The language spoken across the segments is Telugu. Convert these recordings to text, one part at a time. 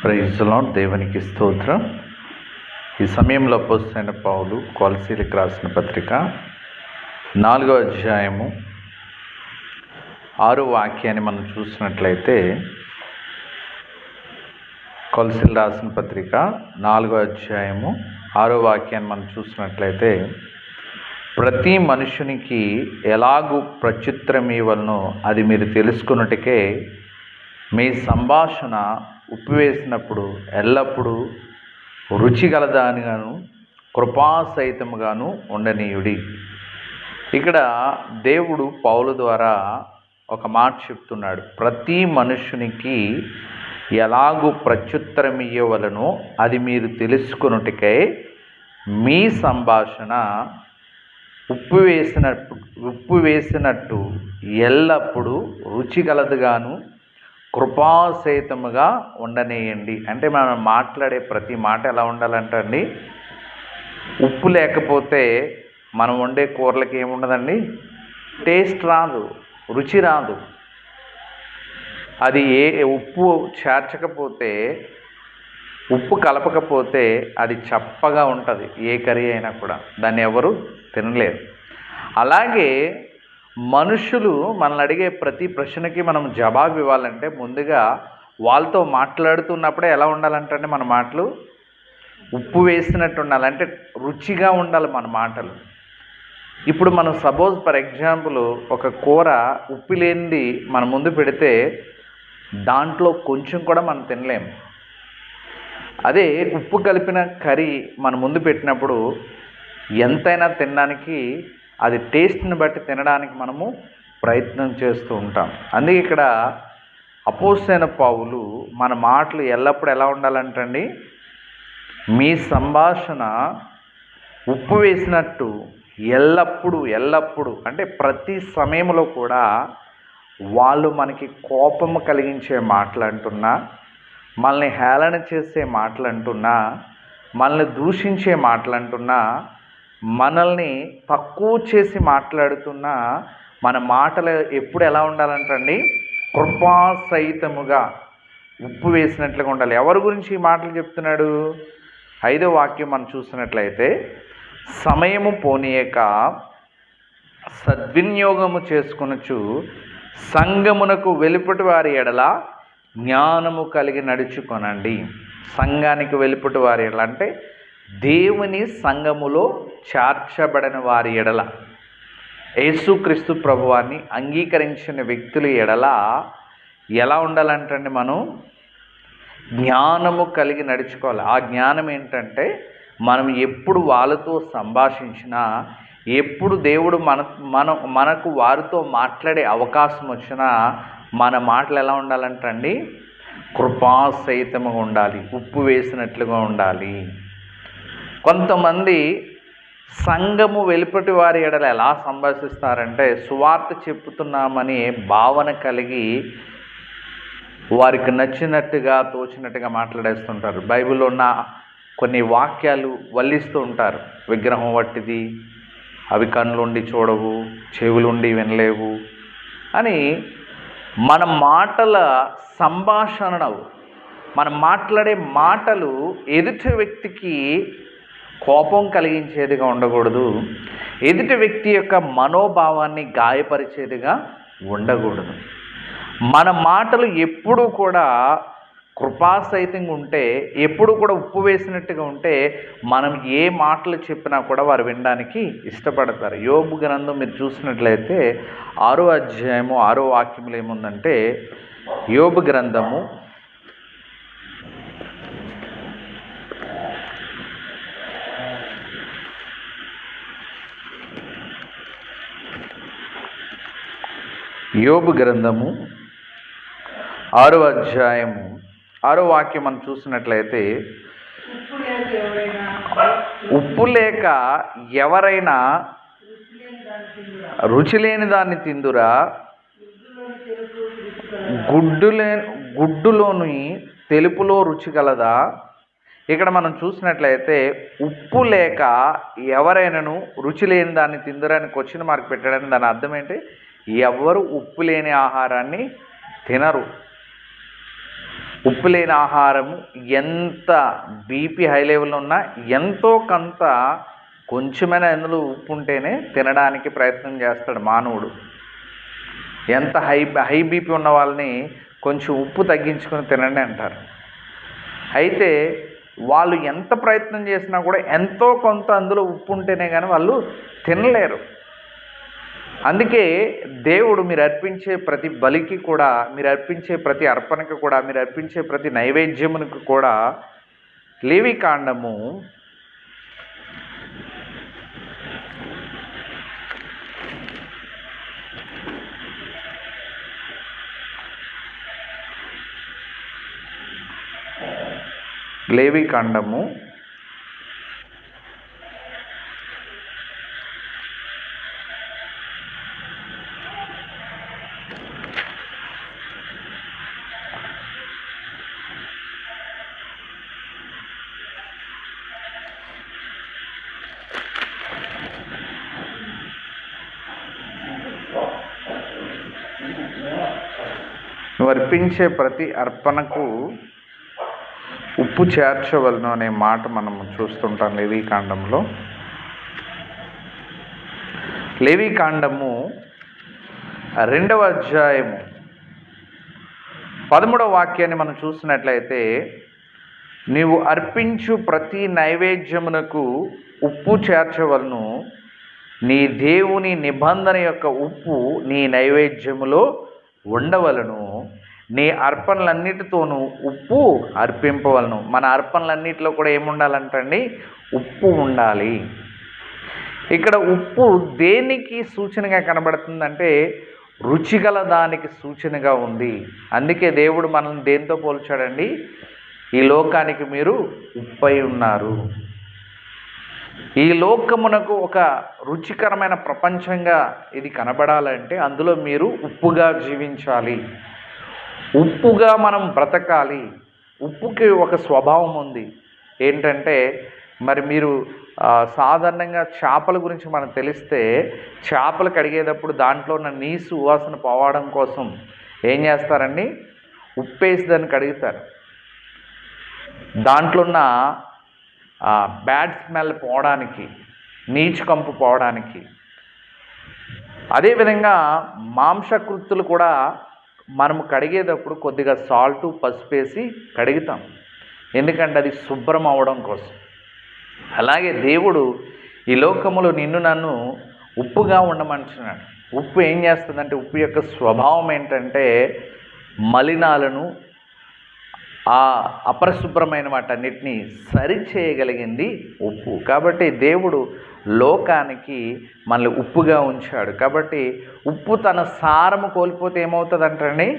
Praise the lord. దేవునికి స్తోత్రం. ఈ సమయంలో అపోస్తలుడైన పౌలు కొలస్సీలకు రాసిన పత్రిక 4వ అధ్యాయము 6వ వాక్యాన్ని మనం చూసినట్లయితే, కొలస్సీలకు రాసిన పత్రిక 4వ అధ్యాయము 6వ వాక్యాన్ని మనం చూసినట్లయితే, ప్రతి మనుషునికి ఎలాగూ ప్రత్యుత్తరం ఇవ్వలనో అది మీరు తెలుసుకున్నట్టుకే మీ సంభాషణ ఉప్పివేసినప్పుడు ఎల్లప్పుడూ రుచిగలదానిగాను కృపాసహితముగాను ఉండనీయుడి. ఇక్కడ దేవుడు పౌలు ద్వారా ఒక మాట చెప్తున్నాడు. ప్రతి మనుషునికి ఎలాగూ ప్రత్యుత్తరం ఇవ్వవలనో అది మీరు తెలుసుకొనుటకై మీ సంభాషణ ఉప్పివేసినట్టు ఎల్లప్పుడూ రుచిగలదుగాను కృపాసహితముగా ఉండనేయండి. అంటే మనం మాట్లాడే ప్రతి మాట ఎలా ఉండాలంటండి, ఉప్పు లేకపోతే మనం వండే కూరలకి ఏముండదండి, టేస్ట్ రాదు, రుచి రాదు. అది ఉప్పు చేర్చకపోతే, ఉప్పు కలపకపోతే అది చప్పగా ఉంటుంది. ఏ కర్రీ అయినా కూడా దాన్ని ఎవరు తినలేరు. అలాగే మనుషులు మనల్ని అడిగే ప్రతి ప్రశ్నకి మనం జవాబు ఇవ్వాలంటే ముందుగా వాళ్ళతో మాట్లాడుతున్నప్పుడే ఎలా ఉండాలంటే మన మాటలు ఉప్పు వేసినట్టు ఉండాలి, అంటే రుచిగా ఉండాలి మన మాటలు. ఇప్పుడు మనం సపోజ్ ఫర్ ఎగ్జాంపుల్ ఒక కూర ఉప్పు లేనిది మన ముందు పెడితే దాంట్లో కొంచెం కూడా మనం తినలేము. అదే ఉప్పు కలిపిన కర్రీ మన ముందు పెట్టినప్పుడు ఎంతైనా తినడానికి, అది టేస్ట్ని బట్టి తినడానికి మనము ప్రయత్నం చేస్తూ ఉంటాం. అందుకే ఇక్కడ అపోస్తలుడైన పౌలు మన మాటలు ఎల్లప్పుడూ ఎలా ఉండాలంటండి, మీ సంభాషణ ఉప్పు వేసినట్టు ఎల్లప్పుడూ అంటే ప్రతి సమయంలో కూడా వాళ్ళు మనకి కోపము కలిగించే మాటలు అంటున్నా, మనల్ని హేళన చేసే మాటలు అంటున్నా, మనల్ని దూషించే మాటలు అంటున్నా, మనల్ని తక్కువ చేసి మాట్లాడుతున్నా, మన మాటలు ఎప్పుడు ఎలా ఉండాలంటండి, కృపాసహితముగా ఉప్పు వేసినట్లుగా ఉండాలి. ఎవరి గురించి ఈ మాటలు చెప్తున్నాడు? 5వ వాక్యం మనం చూసినట్లయితే, సమయము పోనీయక సద్వినియోగము చేసుకొనుచు సంఘమునకు వెలుపటి వారి ఎడల జ్ఞానము కలిగి నడుచుకొనండి. సంఘానికి వెలుపటి వారి ఎడల అంటే దేవుని సంఘములో చేర్చబడిన వారి ఎడల, యేసుక్రీస్తు ప్రభువాన్ని అంగీకరించిన వ్యక్తుల ఎడల ఎలా ఉండాలంటండి, మనం జ్ఞానము కలిగి నడుచుకోవాలి. ఆ జ్ఞానం ఏంటంటే, మనం ఎప్పుడు వాళ్ళతో సంభాషించినా, ఎప్పుడు దేవుడు మనకు వారితో మాట్లాడే అవకాశం వచ్చినా మన మాటలు ఎలా ఉండాలంటండి, కృపాసహితముగా ఉండాలి, ఉప్పు వేసినట్లుగా ఉండాలి. కొంతమంది సంఘము వెలుపటి వారి ఎడల ఎలా సంభాషిస్తారంటే, సువార్త చెప్పుతున్నామని భావన కలిగి వారికి నచ్చినట్టుగా తోచినట్టుగా మాట్లాడేస్తుంటారు. బైబిల్లో ఉన్న కొన్ని వాక్యాలు వల్లిస్తూ ఉంటారు. విగ్రహం వట్టిది, అవి కళ్ళుండి చూడవు, చెవులుండి వినలేవు అని. మన మాటల సంభాషణలు, మనం మాట్లాడే మాటలు ఎదుటి వ్యక్తికి కోపం కలిగించేదిగా ఉండకూడదు, ఎదుటి వ్యక్తి యొక్క మనోభావాన్ని గాయపరిచేదిగా ఉండకూడదు. మన మాటలు ఎప్పుడూ కూడా కృపాసహితంగా ఉంటే, ఎప్పుడు కూడా ఉప్పు వేసినట్టుగా ఉంటే, మనం ఏ మాటలు చెప్పినా కూడా వారు వినడానికి ఇష్టపడతారు. యోబు గ్రంథం మీరు చూసినట్లయితే 6వ అధ్యాయము 6వ వాక్యంలో ఏముందంటే, యోబు గ్రంథము 6వ అధ్యాయము 6వ వాక్యం మనం చూసినట్లయితే, ఉప్పు లేక ఎవరైనా రుచి లేని దాన్ని తిందురా, గుడ్డులోని తెలుపులో రుచి కలదా. ఇక్కడ మనం చూసినట్లయితే ఉప్పు లేక ఎవరైనాను రుచి లేని దాన్ని తిందురాని క్వశ్చన్ మార్క్ పెట్టడానికి దాని అర్థం ఏంటి? ఎవరు ఉప్పు లేని ఆహారాన్ని తినరు. ఉప్పు లేని ఆహారము ఎంత బీపీ హై లెవెల్లో ఉన్నా ఎంతో కొంత కొంచెమైనా అందులో ఉప్పు ఉంటేనే తినడానికి ప్రయత్నం చేస్తాడు మానవుడు. ఎంత హై బీపీ ఉన్న వాళ్ళని కొంచెం ఉప్పు తగ్గించుకొని తినండి అంటారు. అయితే వాళ్ళు ఎంత ప్రయత్నం చేసినా కూడా ఎంతో కొంత అందులో ఉప్పు ఉంటేనే కానీ వాళ్ళు తినలేరు. అందుకే దేవుడు మీరు అర్పించే ప్రతి బలికి కూడా, మీరు అర్పించే ప్రతి అర్పణకి కూడా, మీరు అర్పించే ప్రతి నైవేద్యమునికి కూడా లేవికాండము 'నువ్వు అర్పించే ప్రతి అర్పణకు ఉప్పు చేర్చవలను' అనే మాట మనం చూస్తుంటాం లేవీకాండంలో. లేవీకాండము 2వ అధ్యాయము 13వ వాక్యాన్ని మనం చూసినట్లయితే, నీవు అర్పించు ప్రతి నైవేద్యమునకు ఉప్పు చేర్చవలను, నీ దేవుని నిబంధన యొక్క ఉప్పు నీ నైవేద్యములో ఉండవలను, నీ అర్పణలన్నిటితోనూ ఉప్పు అర్పింపవలను. మన అర్పణలన్నిటిలో కూడా ఏముండాలంటండి? ఉప్పు ఉండాలి. ఇక్కడ ఉప్పు దేనికి సూచనగా కనబడుతుందంటే రుచిగల దానికి సూచనగా ఉంది. అందుకే దేవుడు మనల్ని దేంతో పోల్చాడండి? ఈ లోకానికి మీరు ఉప్పై ఉన్నారు. ఈ లోకమునకు ఒక రుచికరమైన ప్రపంచంగా ఇది కనబడాలంటే అందులో మీరు ఉప్పుగా జీవించాలి, ఉప్పుగా మనం బ్రతకాలి. ఉప్పుకి ఒక స్వభావం ఉంది. ఏంటంటే మరి మీరు సాధారణంగా చేపల గురించి మనకు తెలిస్తే, చేపలు కడిగేటప్పుడు దాంట్లో ఉన్న నీసు వాసన పోవడం కోసం ఏం చేస్తారండి? ఉప్పేసి దాన్ని కడుగుతారు. దాంట్లో ఉన్న బ్యాడ్ స్మెల్ పోవడానికి, నీచు కంపు పోవడానికి. అదేవిధంగా మాంసకృత్తులు కూడా మనము కడిగేటప్పుడు కొద్దిగా సాల్టు, పసుపు వేసి కడుగుతాం. ఎందుకంటే అది శుభ్రం అవడం కోసం. అలాగే దేవుడు ఈ లోకములో నిన్ను నన్ను ఉప్పుగా ఉండమంటున్నాడు. ఉప్పు ఏం చేస్తుందంటే, ఉప్పు యొక్క స్వభావం ఏంటంటే మలినాలను, ఆ అపరిశుభ్రమైన వాటన్నిటినీ సరిచేయగలిగింది ఉప్పు. కాబట్టి దేవుడు లోకానికి మనల్ని ఉప్పుగా ఉంచాడు. కాబట్టి ఉప్పు తన సారము కోల్పోతే ఏమవుతుందంటండి?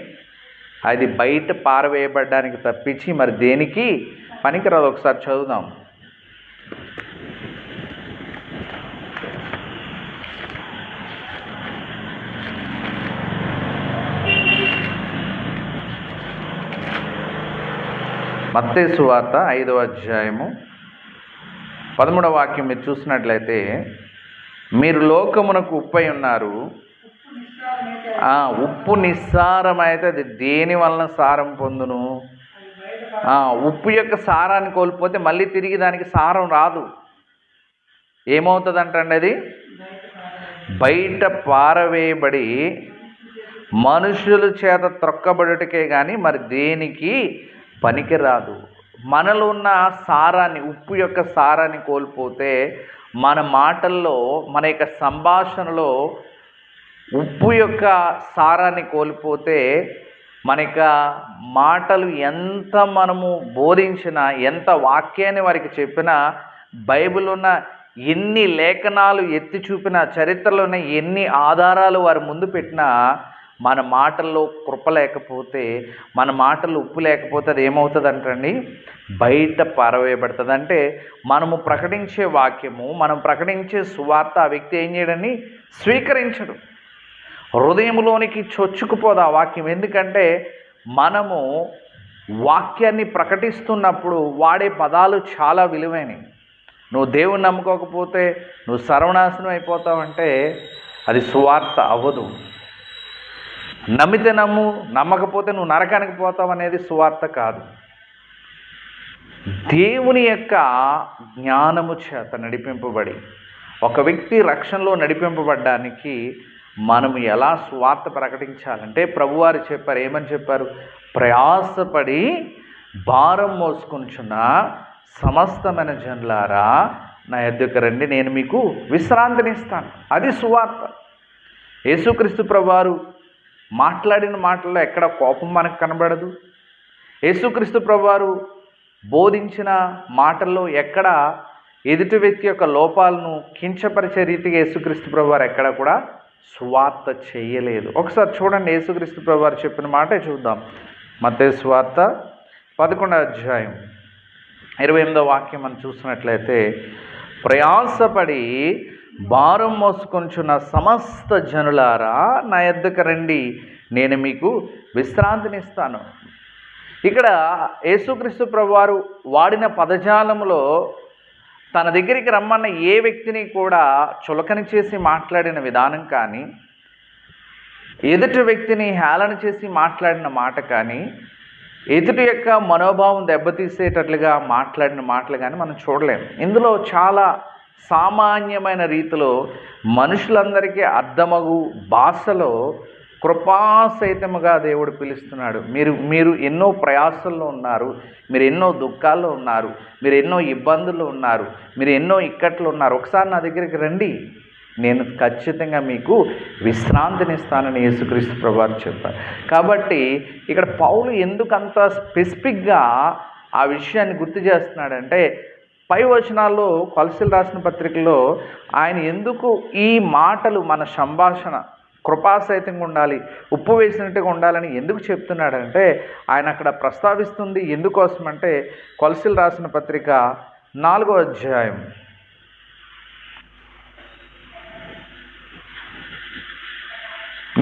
అది బయట పారవేయబడడానికి తప్పించి మరి దేనికి పనికిరాదు. ఒకసారి చదువుదాం. మత్తయి సువార్త 5వ అధ్యాయము 13వ వాక్యం మీరు చూసినట్లయితే, మీరు లోకమునకు ఉప్పై ఉన్నారు. ఉప్పు నిస్సారమైతే అది దేని వలన సారం పొందును? ఉప్పు యొక్క సారాన్ని కోల్పోతే మళ్ళీ తిరిగి దానికి సారం రాదు. ఏమవుతుందంటండి? అది బయట పారవేయబడి మనుషుల చేత త్రొక్కబడుటకే కానీ మరి దేనికి పనికిరాదు. మనలో ఉన్న సారాన్ని, ఉప్పు యొక్క సారాన్ని కోల్పోతే, మన మాటల్లో, మన యొక్క సంభాషణలో ఉప్పు యొక్క సారాన్ని కోల్పోతే, మన యొక్క మాటలు ఎంత మనము బోధించినా, ఎంత వాక్యాన్ని వారికి చెప్పినా, బైబిల్ ఉన్న ఎన్ని లేఖనాలు ఎత్తి చూపినా, చరిత్రలో ఉన్న ఎన్ని ఆధారాలు వారి ముందు పెట్టినా, మన మాటల్లో కృప లేకపోతే, మన మాటల్లో ఉప్పు లేకపోతే అది ఏమవుతుందంటండి? బయట పారవేయబడుతుంది. అంటే మనము ప్రకటించే వాక్యము, మనం ప్రకటించే సువార్త ఆ వ్యక్తి ఏం చేయడని స్వీకరించడు. హృదయంలోనికి చొచ్చుకుపోదు ఆ వాక్యం. ఎందుకంటే మనము వాక్యాన్ని ప్రకటిస్తున్నప్పుడు వాడే పదాలు చాలా విలువైనవి. నువ్వు దేవుని నమ్ముకోకపోతే నువ్వు సర్వనాశనం అయిపోతావంటే అది సువార్త అవ్వదు. నమ్మితే నమ్ము, నమ్మకపోతే నువ్వు నరకానికి పోతావు అనేది సువార్త కాదు. దేవుని యొక్క జ్ఞానము చేత నడిపింపబడి ఒక వ్యక్తి రక్షణలో నడిపింపబడ్డానికి మనం ఎలా సువార్త ప్రకటించాలంటే ప్రభువారు చెప్పారు, ఏమని చెప్పారు? ప్రయాసపడి భారం మోసుకొనుచున్న సమస్తమైన జనులారా నా యొద్దకు రండి, నేను మీకు విశ్రాంతినిస్తాను. అది సువార్త. యేసుక్రీస్తు ప్రభువారు మాట్లాడిన మాటల్లో ఎక్కడ కోపం మనకు కనబడదు. యేసుక్రీస్తు ప్రభువారు బోధించిన మాటల్లో ఎక్కడ ఎదుటి వ్యక్తి యొక్క లోపాలను కించపరిచే రీతిగా యేసుక్రీస్తు ప్రభువారు ఎక్కడ కూడా సువార్త చేయలేదు. ఒకసారి చూడండి, యేసుక్రీస్తు ప్రభువారు చెప్పిన మాటే చూద్దాం. మత్తయి సువార్త 11వ అధ్యాయం 28వ వాక్యం మనం చూసినట్లయితే, ప్రయాసపడి భారం మోసుకొనుచున్న సమస్త జనులారా నా యొద్దకు రండి, నేను మీకు విశ్రాంతినిస్తాను. ఇక్కడ యేసుక్రీస్తు ప్రభువారు వాడిన పదజాలములో తన దగ్గరికి రమ్మన్న ఏ వ్యక్తిని కూడా చులకన చేసి మాట్లాడిన విధానం కానీ, ఎదుటి వ్యక్తిని హేళన చేసి మాట్లాడిన మాట కానీ, ఎదుటి యొక్క మనోభావం దెబ్బతీసేటట్లుగా మాట్లాడిన మాటలు కానీ మనం చూడలేము. ఇందులో చాలా సామాన్యమైన రీతిలో మనుషులందరికీ అర్థమగు భాషలో కృపాసహితముగా దేవుడు పిలుస్తున్నాడు. మీరు ఎన్నో ప్రయాసల్లో ఉన్నారు, మీరు ఎన్నో దుఃఖాల్లో ఉన్నారు, మీరు ఎన్నో ఇబ్బందుల్లో ఉన్నారు, మీరు ఎన్నో ఇక్కట్లు ఉన్నారు, ఒకసారి నా దగ్గరికి రండి, నేను ఖచ్చితంగా మీకు విశ్రాంతినిస్తానని యేసుక్రీస్తు ప్రభువారు చెప్పారు. కాబట్టి ఇక్కడ పౌలు ఎందుకు అంత స్పెసిఫిక్గా ఆ విషయాన్ని గుర్తు చేస్తున్నాడంటే, పై వచనాల్లో కొలసీలు రాసిన పత్రికలో ఆయన ఎందుకు ఈ మాటలు మన సంభాషణ కృపాసహితంగా ఉండాలి, ఉప్పు వేసినట్టుగా ఉండాలని ఎందుకు చెప్తున్నాడంటే, ఆయన అక్కడ ప్రస్తావిస్తుంది ఎందుకోసమంటే, కొలసీలు రాసిన పత్రిక 4వ అధ్యాయం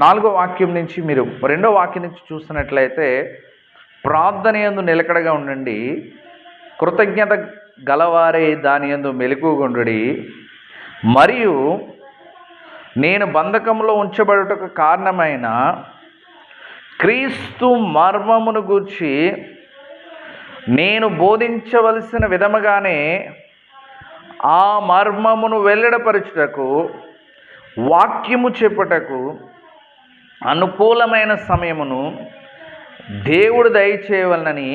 4వ వాక్యం నుంచి మీరు 2వ వాక్యం నుంచి చూసినట్లయితే, ప్రార్థన యందు నిలకడగా ఉండండి, కృతజ్ఞత గలవారే దాని యందు మెలకువగొండుడి, మరియు నేను బంధకంలో ఉంచబడుటకు కారణమైన క్రీస్తు మర్మమును గూర్చి నేను బోధించవలసిన విధముగానే ఆ మర్మమును వెల్లడపరచుటకు వాక్యము చెప్పుటకు అనుకూలమైన సమయమును దేవుడు దయచేయవలనని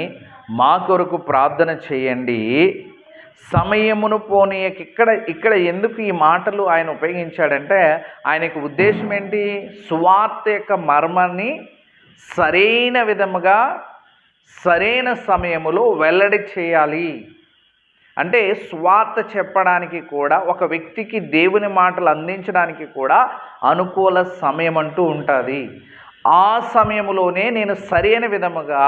మా కొరకు ప్రార్థన చేయండి. సమయమును పోనీయక ఇక్కడ ఎందుకు ఈ మాటలు ఆయన ఉపయోగించాడంటే, ఆయనకు ఉద్దేశం ఏంటి? సువార్త యొక్క మర్మాన్ని సరైన విధముగా సరైన సమయములో వెల్లడి చేయాలి. అంటే సువార్త చెప్పడానికి కూడా, ఒక వ్యక్తికి దేవుని మాటలు అందించడానికి కూడా అనుకూల సమయం అంటూ ఉంటుంది. ఆ సమయంలోనే నేను సరైన విధముగా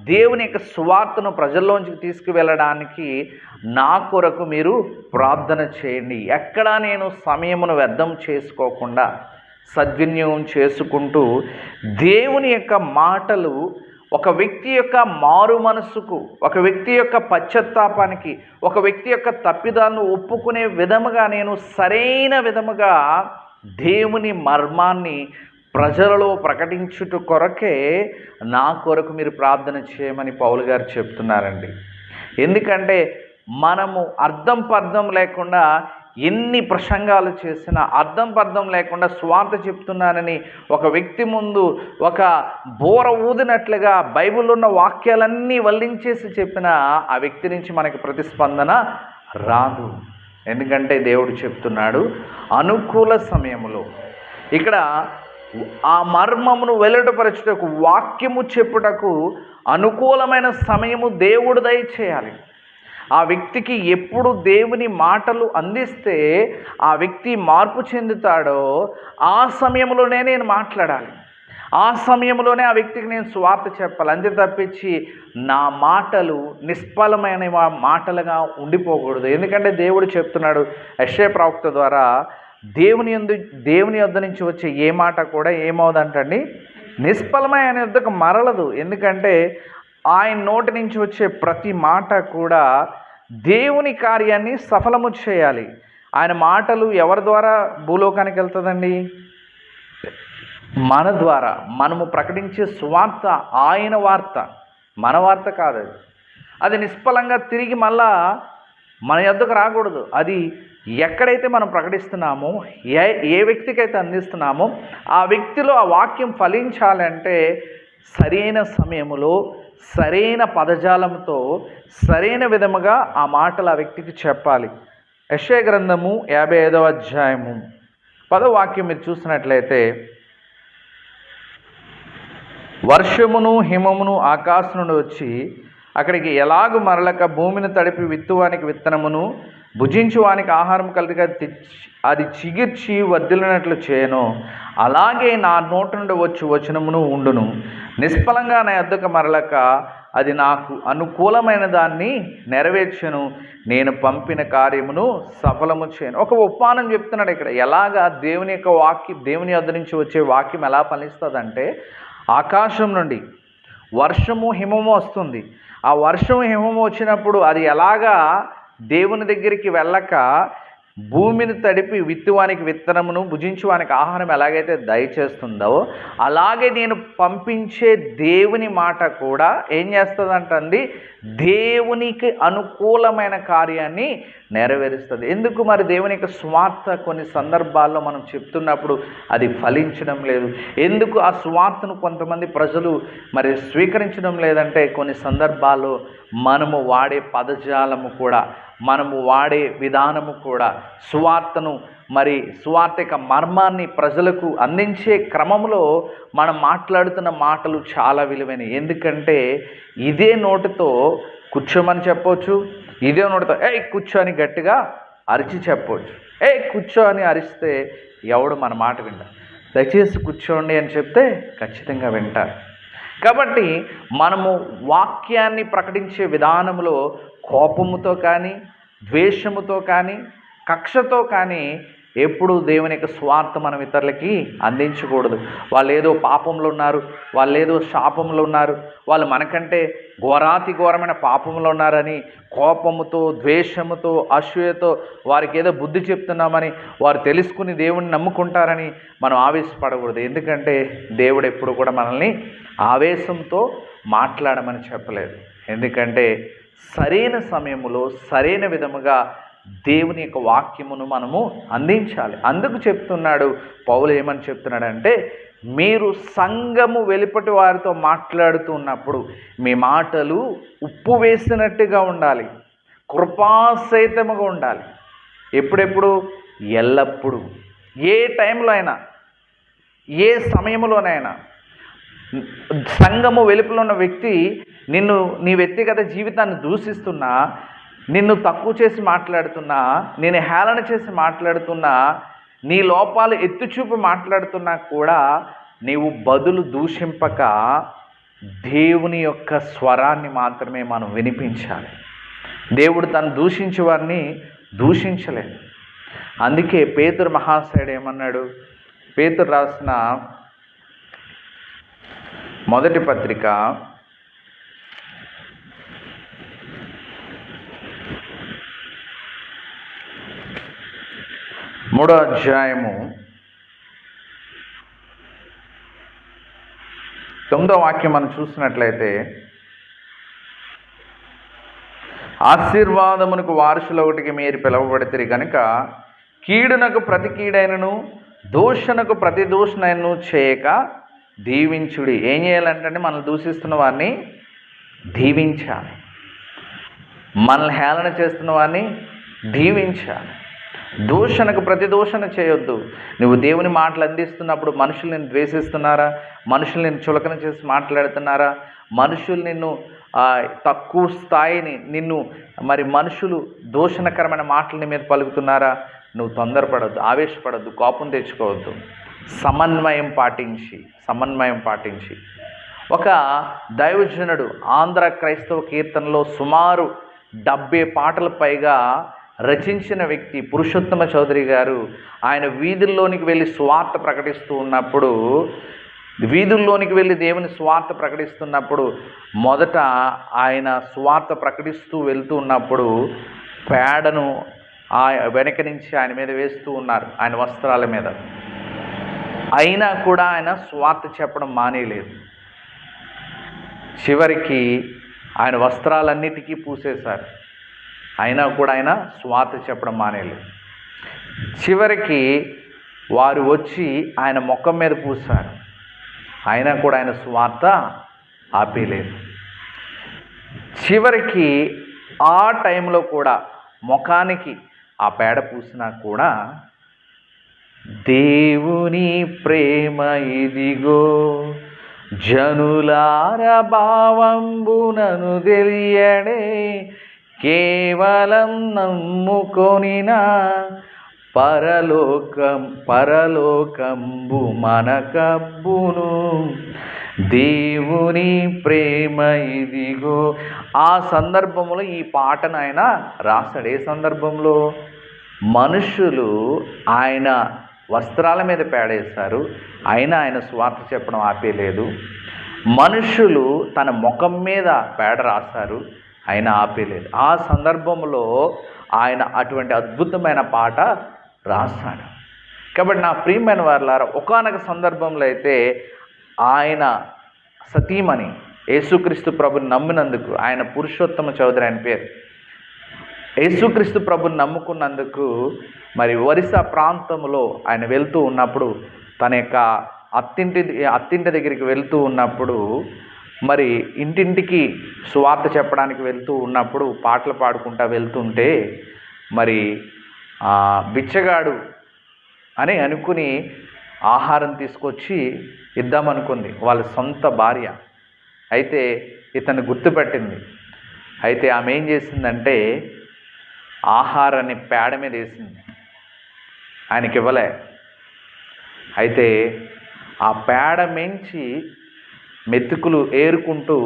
దేవుని యొక్క సువార్తను ప్రజల్లోంచి తీసుకువెళ్ళడానికి నా కొరకు మీరు ప్రార్థన చేయండి. ఎక్కడా నేను సమయమును వ్యర్థం చేసుకోకుండా సద్వినియోగం చేసుకుంటూ దేవుని యొక్క మాటలు ఒక వ్యక్తి యొక్క మారు మనసుకు, ఒక వ్యక్తి యొక్క పశ్చాత్తాపానికి, ఒక వ్యక్తి యొక్క తప్పిదాలను ఒప్పుకునే విధముగా నేను సరైన విధముగా దేవుని మర్మాన్ని ప్రజలలో ప్రకటించుట కొరకే నా కొరకు మీరు ప్రార్థన చేయమని పౌలు గారు చెప్తున్నారండి. ఎందుకంటే మనము అర్థం పర్థం లేకుండా ఎన్ని ప్రసంగాలు చేసినా, అర్థం పర్థం లేకుండా స్వార్థ చెప్తున్నానని ఒక వ్యక్తి ముందు ఒక బోర ఊదినట్లుగా బైబిల్లో ఉన్న వాక్యాలన్నీ వల్లించేసి చెప్పినా ఆ వ్యక్తి నుంచి మనకి ప్రతిస్పందన రాదు. ఎందుకంటే దేవుడు చెప్తున్నాడు అనుకూల సమయంలో. ఇక్కడ ఆ మర్మమును వెల్లడిపరచుటకు, వాక్యము చెప్పుటకు అనుకూలమైన సమయము దేవుడు దయచేయాలి. ఆ వ్యక్తికి ఎప్పుడు దేవుని మాటలు అందిస్తే ఆ వ్యక్తి మార్పు చెందుతాడో ఆ సమయంలోనే నేను మాట్లాడాలి, ఆ సమయంలోనే ఆ వ్యక్తికి నేను సువార్త చెప్పాలి. అంతే తప్పించి నా మాటలు నిష్ఫలమైన మాటలుగా ఉండిపోకూడదు. ఎందుకంటే దేవుడు చెప్తున్నాడు యెషయా ప్రవక్త ద్వారా, దేవుని యొద్ద నుంచి వచ్చే ఏ మాట కూడా ఏమవుదంటండి, నిష్ఫలమై ఆయన యొద్దకు మరలదు. ఎందుకంటే ఆయన నోటి నుంచి వచ్చే ప్రతి మాట కూడా దేవుని కార్యాన్ని సఫలము చేయాలి. ఆయన మాటలు ఎవరి ద్వారా భూలోకానికి వెళ్తుందండి? మన ద్వారా మనము ప్రకటించే సువార్త ఆయన వార్త, మన వార్త కాదు. అది నిష్ఫలంగా తిరిగి మళ్ళా మన యొద్దకు రాకూడదు. అది ఎక్కడైతే మనం ప్రకటిస్తున్నామో, ఏ వ్యక్తికైతే అందిస్తున్నామో ఆ వ్యక్తిలో ఆ వాక్యం ఫలించాలంటే సరైన సమయంలో సరైన పదజాలంతో సరైన విధముగా ఆ మాటలు ఆ వ్యక్తికి చెప్పాలి. యెషయా గ్రంథము 55వ అధ్యాయము 10వ వాక్యం మీరు చూసినట్లయితే, వర్షమును హిమమును ఆకాశం నుండి వచ్చి అక్కడికి ఎలాగు మరలక భూమిని తడిపి విత్తువానికి విత్తనమును భుజించువానికి ఆహారం కలిగి అది చిగిర్చి వర్ధిల్లినట్లు చేయను, అలాగే నా నోటి నుండి వచ్చి వచనమును ఉండును. నిష్ఫలంగా నా యొద్దకు మరలక అది నాకు అనుకూలమైన దాన్ని నెరవేర్చను, నేను పంపిన కార్యమును సఫలము చేయను. ఒక ఉపమానం చెప్తున్నాడు ఇక్కడ. ఎలాగా దేవుని యొక్క వాక్యం, దేవుని యొద్ద నుంచి వచ్చే వాక్యం ఎలా ఫలిస్తుందంటే, ఆకాశం నుండి వర్షము హిమము వస్తుంది. ఆ వర్షము హిమము వచ్చినప్పుడు అది ఎలాగా దేవుని దగ్గరికి వెళ్ళక భూమిని తడిపి విత్తువానికి విత్తనమును భుజించువానికి ఆహారం ఎలాగైతే దయచేస్తుందో, అలాగే నేను పంపించే దేవుని మాట కూడా ఏం చేస్తుందంటండి, దేవునికి అనుకూలమైన కార్యాన్ని నెరవేరుస్తుంది. ఎందుకు మరి దేవుని యొక్క స్వార్థ కొన్ని సందర్భాల్లో మనం చెప్తున్నప్పుడు అది ఫలించడం లేదు? ఎందుకు ఆ స్వార్థను కొంతమంది ప్రజలు మరి స్వీకరించడం లేదంటే, కొన్ని సందర్భాల్లో మనము వాడే పదజాలము కూడా, మనము వాడే విధానము కూడా సువార్తను మరి సువార్త యొక్క మర్మాన్ని ప్రజలకు అందించే క్రమంలో మనం మాట్లాడుతున్న మాటలు చాలా విలువైనవి. ఎందుకంటే ఇదే నోటితో కూర్చోమని చెప్పవచ్చు, ఇదే నోటితో కూర్చో అని గట్టిగా అరిచి చెప్పవచ్చు. కూర్చో అని అరిస్తే ఎవడు మన మాట వింటారు. దయచేసి కూర్చోండి అని చెప్తే ఖచ్చితంగా వింటారు. కాబట్టి మనము వాక్యాన్ని ప్రకటించే విధానంలో కోపముతో కానీ, ద్వేషముతో కానీ, కక్షతో కానీ ఎప్పుడు దేవుని యొక్క స్వార్థ మనం ఇతరులకి అందించకూడదు. వాళ్ళు ఏదో పాపంలో ఉన్నారు, వాళ్ళు ఏదో శాపంలో ఉన్నారు, వాళ్ళు మనకంటే ఘోరాతి ఘోరమైన పాపంలో ఉన్నారని కోపముతో, ద్వేషముతో, అసూయతో వారికి ఏదో బుద్ధి చెప్తున్నామని వారు తెలుసుకుని దేవుణ్ణి నమ్ముకుంటారని మనం ఆవేశపడకూడదు. ఎందుకంటే దేవుడు ఎప్పుడు కూడా మనల్ని ఆవేశంతో మాట్లాడమని చెప్పలేదు. ఎందుకంటే సరైన సమయంలో సరైన విధముగా దేవుని యొక్క వాక్యమును మనము అందించాలి. అందుకు చెప్తున్నాడు పౌలు. ఏమని చెప్తున్నాడంటే, మీరు సంఘము వెలుపటి వారితో మాట్లాడుతున్నప్పుడు మీ మాటలు ఉప్పు వేసినట్టుగా ఉండాలి, కృపాసహితముగా ఉండాలి. ఎప్పుడెప్పుడు? ఎల్లప్పుడూ, ఏ టైంలో అయినా, ఏ సమయంలోనైనా. సంఘము వెలుపల ఉన్న వ్యక్తి నీ వ్యక్తిగత జీవితాన్ని దూషిస్తున్నా, నిన్ను తక్కువ చేసి మాట్లాడుతున్నా, నేను హేళన చేసి మాట్లాడుతున్నా, నీ లోపాలు ఎత్తుచూపి మాట్లాడుతున్నా కూడా నీవు బదులు దూషింపక దేవుని యొక్క స్వరాన్ని మాత్రమే మనం వినిపించాలి. దేవుడు తను దూషించే వారిని దూషించలేదు. అందుకే పేతురు మహాశయుడు ఏమన్నాడు? పేతురు రాసిన మొదటి పత్రిక 3వ అధ్యాయము 9వ వాక్యం మనం చూసినట్లయితే, ఆశీర్వాదమునకు వారసులొకటికి మీరు పిలువబడితిరి కనుక కీడునకు ప్రతి కీడైనను దూషణకు ప్రతి దూషణను చేయక దీవించుడి. ఏం చేయాలంటే, మనల్ని దూషిస్తున్న వారిని దీవించాలి, మనల్ని హేళన చేస్తున్న వారిని దీవించాలి. దూషణకు ప్రతి దూషణ చేయొద్దు. నువ్వు దేవుని మాటలు అందిస్తున్నప్పుడు మనుషులు నిన్ను ద్వేషిస్తున్నారా? మనుషులు నిన్ను చులకన చేసి మాట్లాడుతున్నారా? మనుషులు నిన్ను తక్కువ స్థాయిని నిన్ను మరి మనుషులు దూషణకరమైన మాటలు నీ మీద పలుకుతున్నారా? నువ్వు తొందరపడద్దు, ఆవేశపడద్దు, కోపం తెచ్చుకోవద్దు. సమన్వయం పాటించి ఒక దైవజనుడు ఆంధ్ర క్రైస్తవ కీర్తనలో సుమారు 70 పాటలు పైగా రచించిన వ్యక్తి పురుషోత్తమ చౌదరి గారు. ఆయన వీధుల్లోనికి వెళ్ళి స్వార్థ ప్రకటిస్తూ ఉన్నప్పుడు, వీధుల్లోనికి వెళ్ళి దేవుని స్వార్థ ప్రకటిస్తున్నప్పుడు, మొదట ఆయన స్వార్థ ప్రకటిస్తూ వెళ్తూ ఉన్నప్పుడు పేడను వెనక నుంచి ఆయన మీద వేస్తూ ఉన్నారు, ఆయన వస్త్రాల మీద. అయినా కూడా ఆయన సువార్త చెప్పడం మానేయలేదు. చివరికి ఆయన వస్త్రాలన్నిటికీ పూసేశారు, అయినా కూడా ఆయన సువార్త చెప్పడం మానేయలేదు. చివరికి వారు వచ్చి ఆయన ముఖం మీద పూసారు, అయినా కూడా ఆయన సువార్త ఆపేయలేదు. చివరికి ఆ టైంలో కూడా ముఖానికి ఆ పేడ పూసినా కూడా దేవుని ప్రేమ ఇదిగో జనులార భావంబునను తెలియడే, కేవలం నమ్ముకొనిన పరలోకంబు మనకబ్బును, దేవుని ప్రేమ ఇదిగో. ఆ సందర్భంలో ఈ పాటను ఆయన రాశాడు. ఏ సందర్భంలో? మనుషులు ఆయన వస్త్రాల మీద పేడేశారు, అయినా ఆయన సువార్త చెప్పడం ఆపేయలేదు. మనుషులు తన ముఖం మీద పేడ రాశారు, ఆయన ఆపేయలేదు. ఆ సందర్భంలో ఆయన అటువంటి అద్భుతమైన పాట రాశాడు. కాబట్టి నా ప్రియమైన వారలారా, ఒకానొక సందర్భంలో అయితే ఆయన సతీమణి యేసుక్రీస్తు ప్రభుని నమ్మినందుకు, ఆయన పురుషోత్తమ చౌదరి ఆయన పేరు, యేసుక్రీస్తు ప్రభుని నమ్ముకున్నందుకు మరి ఒరిస్సా ప్రాంతంలో ఆయన వెళ్తూ ఉన్నప్పుడు, తన యొక్క అత్తింటి దగ్గరికి వెళ్తూ ఉన్నప్పుడు, మరి ఇంటింటికి సువార్త చెప్పడానికి వెళ్తూ ఉన్నప్పుడు పాటలు పాడుకుంటూ వెళ్తుంటే, మరి బిచ్చగాడు అని అనుకుని ఆహారం తీసుకొచ్చి ఇద్దామనుకుంది వాళ్ళ సొంత భార్య. అయితే ఇతను గుర్తుపెట్టింది. అయితే ఆమె ఏం చేసిందంటే ఆహారాన్ని పేడ మీద వేసింది, ఆయనకి ఇవ్వలే. అయితే ఆ పేడ మెంచి మెతుకులు ఏరుకుంటూ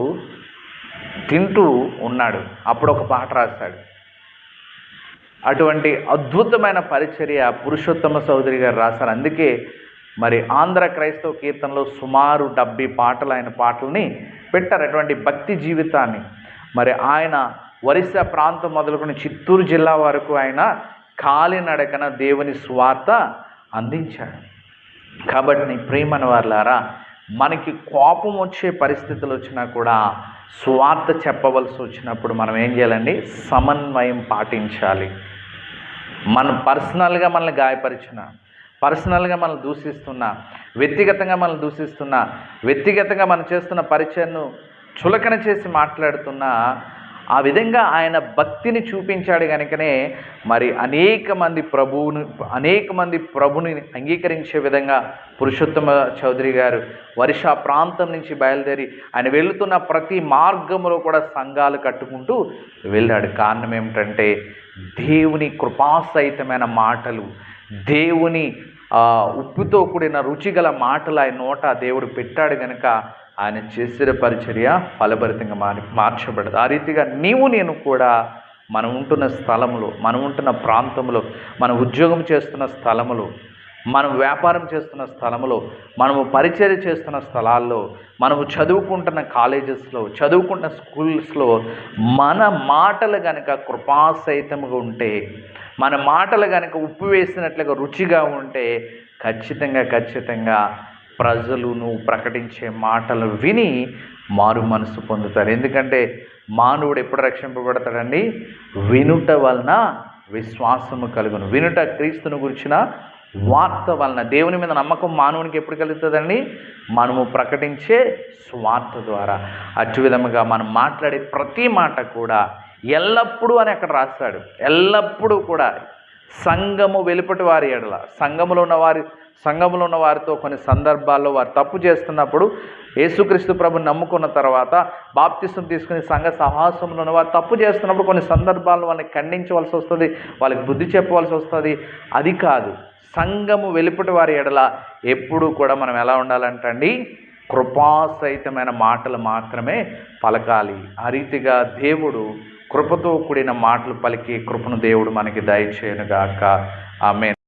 తింటూ ఉన్నాడు. అప్పుడు ఒక పాట రాశాడు. అటువంటి అద్భుతమైన పరిచర్య పురుషోత్తమ చౌదరి గారు రాశారు. అందుకే మరి ఆంధ్ర క్రైస్తవ కీర్తనలో సుమారు 70 పాటలు ఆయన పాటల్ని పెట్టారు. అటువంటి భక్తి జీవితాన్ని మరి ఆయన ఒరిస్సా ప్రాంతం మొదలుకొని చిత్తూరు జిల్లా వరకు ఆయన కాలినడకన దేవుని సువార్త అందించాడు. కాబట్టి ప్రియమైన వారలారా, మనకి కోపం వచ్చే పరిస్థితులు వచ్చినా కూడా సువార్త చెప్పవలసి వచ్చినప్పుడు మనం ఏం చేయాలండి? సమన్వయం పాటించాలి. మనం పర్సనల్గా మనల్ని గాయపరిచిన, పర్సనల్గా మనల్ని దూషిస్తున్నా, వ్యక్తిగతంగా మనల్ని దూషిస్తున్నా, వ్యక్తిగతంగా మనం చేస్తున్న పరిచయను చులకన చేసి మాట్లాడుతున్నా, ఆ విధంగా ఆయన భక్తిని చూపించాడు కనుకనే మరి అనేక మంది ప్రభుని అంగీకరించే విధంగా పురుషోత్తమ చౌదరి గారు ఒరిస్సా ప్రాంతం నుంచి బయలుదేరి ఆయన వెళుతున్న ప్రతి మార్గంలో కూడా సంఘాలు కట్టుకుంటూ వెళ్ళాడు. కారణం ఏమిటంటే దేవుని కృపాసహితమైన మాటలు, దేవుని ఉప్పుతో కూడిన రుచిగల మాటలు ఆయన నోట దేవుడు పెట్టాడు కనుక ఆయన చేసిన పరిచర్య ఫలభరితంగా మార్చబడదు. ఆ రీతిగా నీవు నేను కూడా మనం ఉంటున్న స్థలంలో, మనం ఉంటున్న ప్రాంతంలో, మనం ఉద్యోగం చేస్తున్న స్థలంలో, మనం వ్యాపారం చేస్తున్న స్థలంలో, మనము పరిచర్య చేస్తున్న స్థలాల్లో, మనము చదువుకుంటున్న కాలేజెస్లో, చదువుకుంటున్న స్కూల్స్లో మన మాటలు కనుక కృపాసహితంగా ఉంటే, మన మాటలు కనుక ఉప్పు వేసినట్లుగా రుచిగా ఉంటే ఖచ్చితంగా ప్రజలు నువ్వు ప్రకటించే మాటలు విని మారు మనసు పొందుతారు. ఎందుకంటే మానవుడు ఎప్పుడు రక్షింపబడతాడండి? వినుట వలన విశ్వాసము కలుగును. వినుట క్రీస్తుని గురించిన వార్త వలన. దేవుని మీద నమ్మకం మానవునికి ఎప్పుడు కలుగుతుందండి? మనము ప్రకటించే స్వార్థ ద్వారా. అటు విధముగా మనం మాట్లాడే ప్రతి మాట కూడా ఎల్లప్పుడూ అని అక్కడ రాస్తాడు, ఎల్లప్పుడూ కూడా సంఘము వెలుపటి వారి ఎడల, సంఘములో ఉన్న వారితో కొన్ని సందర్భాల్లో వారు తప్పు చేస్తున్నప్పుడు, యేసుక్రీస్తు ప్రభుని నమ్ముకున్న తర్వాత బాప్తిసం తీసుకుని సంఘ సహవాసంలో ఉన్న వారు తప్పు చేస్తున్నప్పుడు కొన్ని సందర్భాల్లో వాళ్ళని ఖండించవలసి వస్తుంది, వాళ్ళకి బుద్ధి చెప్పవలసి వస్తుంది. అది కాదు, సంఘము వెలుపటి వారి ఎడల ఎప్పుడూ కూడా మనం ఎలా ఉండాలంటండి? కృపాసహితమైన మాటలు మాత్రమే పలకాలి. ఆ రీతిగా దేవుడు కృపతో కూడిన మాటలు పలికి కృపను దేవుడు మనకి దయచేయునుగాక. ఆమేన్.